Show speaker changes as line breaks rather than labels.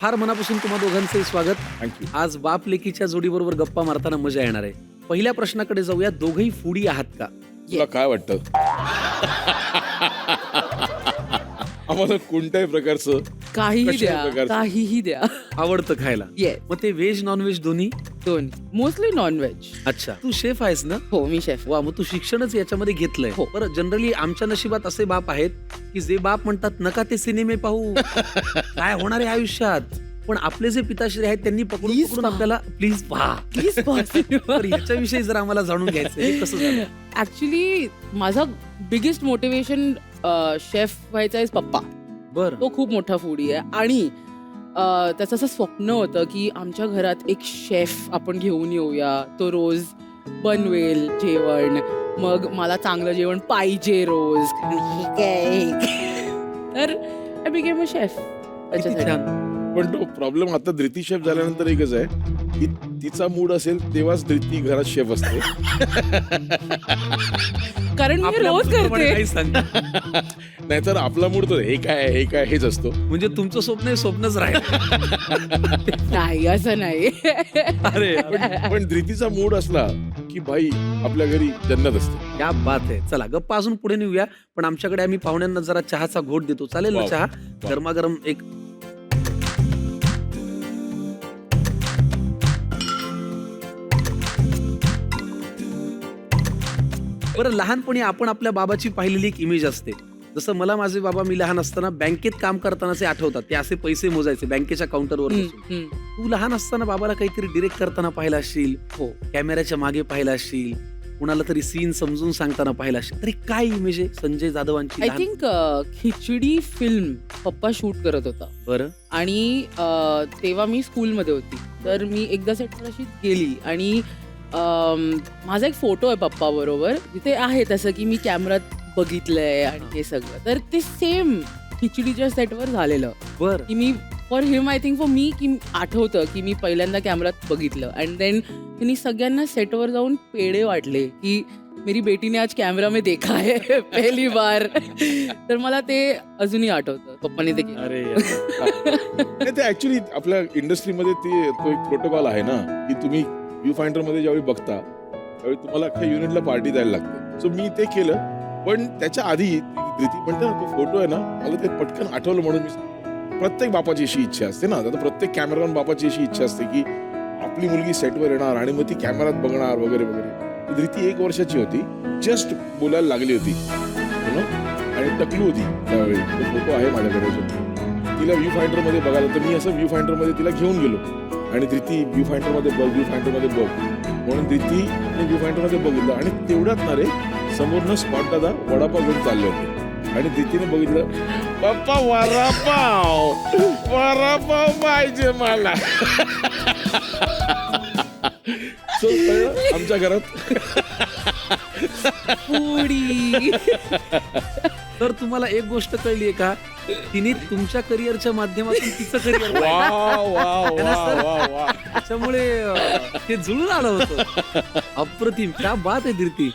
फार मनापासून तुम्हा दोघांचंही स्वागत.
थँक्यू.
आज बाप लेकीच्या जोडीबरोबर गप्पा मारताना मजा येणार आहे. पहिल्या प्रश्नाकडे जाऊया. दोघही फूडी आहात का?
तुला काय वाटतं? आम्हाला कोणत्याही प्रकारचं
काहीही
कशाही
द्या,
प्रकारचं.
काहीही द्या.
आवडतं खायला?
येस,
मग ते व्हेज नॉन व्हेज दोन्ही?
दोन्ही. Mostly non veg.
अच्छा, तू शेफ आहेस ना?
हो, मी शेफ.
वा, मग तू शिक्षणच याच्यामध्ये घेतलंय.
हो.
बरं, जनरली आमच्या नशिबात असे बाप आहेत की जे बाप म्हणतात नका ते सिनेमे पाहू, काय होणार आहे आयुष्यात. पण आपले जे पिताश्री आहेत त्यांनी पकडून
Please
पकडून
पहा.
आपल्याला प्लीज पहा.
प्लीज
तर ह्याच्याविषयी जर आम्हाला जाणून घ्यायचं हे कसं झालं?
ऍक्च्युली माझा बिगेस्ट मोटिवेशन शेफ व्हायचा आहे पप्पा.
बरं,
तो खूप मोठा फूडी आहे आणि त्याचं असं स्वप्न होतं की आमच्या घरात एक शेफ आपण घेऊन येऊया. तो रोज बनवेल जेवण, मग मला चांगलं जेवण पाहिजे रोज. तर आय बिकेम अ शेफ
किती
त्याच्यासाठी.
छान.
पण तो प्रॉब्लेम आता धृती शेफ झाल्यानंतर एकच आहे की तिचा मूड असेल तेव्हाच धृती घरात शेफ असते.
कारण मी
आपल्या
रोज
मुलीप्रमाणे
करते.
काही सांग.
नाहीतर आपला मूड तर हे काय हेच असतो.
म्हणजे तुमचं स्वप्न हे स्वप्नच राहील.
नाही, असं नाही.
अरे
पण धृतीचा मूड असला की भाई आपल्या घरी जन्नत असते.
क्या बात आहे. चला गप्पा अजून पुढे नेऊया. पण आमच्याकडे आम्ही पाहुण्यांना जरा चहाचा घोट देतो. चालेल ना?
वाव.
चहा
वाव.
गरमागरम एक. बरं, लहानपणी आपण आपल्या बाबाची पाहिलेली एक इमेज असते. जसं मला माझे बाबा, मी लहान असताना बँकेत काम करतानाचे आठवतात. ते असे पैसे मोजायचे बँकेच्या काउंटरवर बसून. तू लहान असताना बाबाला काहीतरी डिरेक्ट करताना पाहिलं असशील,
हो.
कॅमेऱ्याच्या मागे पाहिलं असशील, कुणाला तरी सीन समजून सांगताना पाहिलं असशील. तरी काय इमेज आहे संजय जाधवांची?
आय
लहान-
थिंक खिचडी फिल्म पप्पा शूट करत होता
बरं,
आणि तेव्हा मी स्कूलमध्ये होती. तर मी एकदा सेटवर अशी गेली आणि माझा एक फोटो आहे पप्पा बरोबर, जिथे आहे तसं की मी कॅमेऱ्यात बघितलंय आणि हे सगळं. तर ते सेम खिचडीच्या सेटवर झालेलं
बरं.
की me for him, I think for me, की आठवतं की मी पहिल्यांदा कॅमेऱ्यात बघितलं. अँड देन त्यांनी सगळ्यांना सेटवर जाऊन पेढे वाटले की मेरी बेटीने आज कॅमेरा में देखा है पहिली बार. तर मला ते अजूनही आठवतं पप्पाने ते केलं.
अरे
नाही, ते ऍक्च्युली आपल्या इंडस्ट्रीमध्ये तो एक प्रोटोकॉल आहे ना की तुम्ही व्ह्यू फाइंडर मध्ये ज्यावेळी बघता त्यावेळी तुम्हाला अख्ख्या युनिटला पार्टी द्यायला लागते. सो मी ते केलं. पण त्याच्या आधी धृती म्हणते ना, तो फोटो आहे ना, मला ते पटकन आठवलं म्हणून मी. प्रत्येक बापाची अशी इच्छा असते ना, आता प्रत्येक कॅमेरामॅन बापाची अशी इच्छा असते की आपली मुलगी सेटवर येणार आणि मग ती कॅमेरात बघणार वगैरे वगैरे. धृती 1 वर्षाची होती, जस्ट बोलायला लागली होती आणि टकली होती त्यावेळी. तो फोटो आहे माझ्याकडे. तिला व्ह्यू फाइंडर मध्ये बघायला, तर मी असं व्ह्यू फाइंडर मध्ये तिला घेऊन गेलो आणि धृती व्ह्यू फाइंडर मध्ये बघ, व्ह्यू फाइंडर मध्ये बघ म्हणून धृती व्ह्यू फाइंडर मध्ये बघितलं. आणि तेवढ्यात ना रे, समोरनं स्पॉट दादा वडापाव घेऊन चालले होते आणि धृतीने बघितलं, पप्पा वडापाव पाहिजे मला. So, कळलं आमच्या घरात.
पुडी.
तर तुम्हाला एक गोष्ट कळली आहे का? तिने तुमच्या करिअरच्या माध्यमातून तिचं करिअर
वा वा वा वा वा.
त्याच्यामुळे ते जुळून आलं होतं. अप्रतिम. क्या बात आहे धीरती.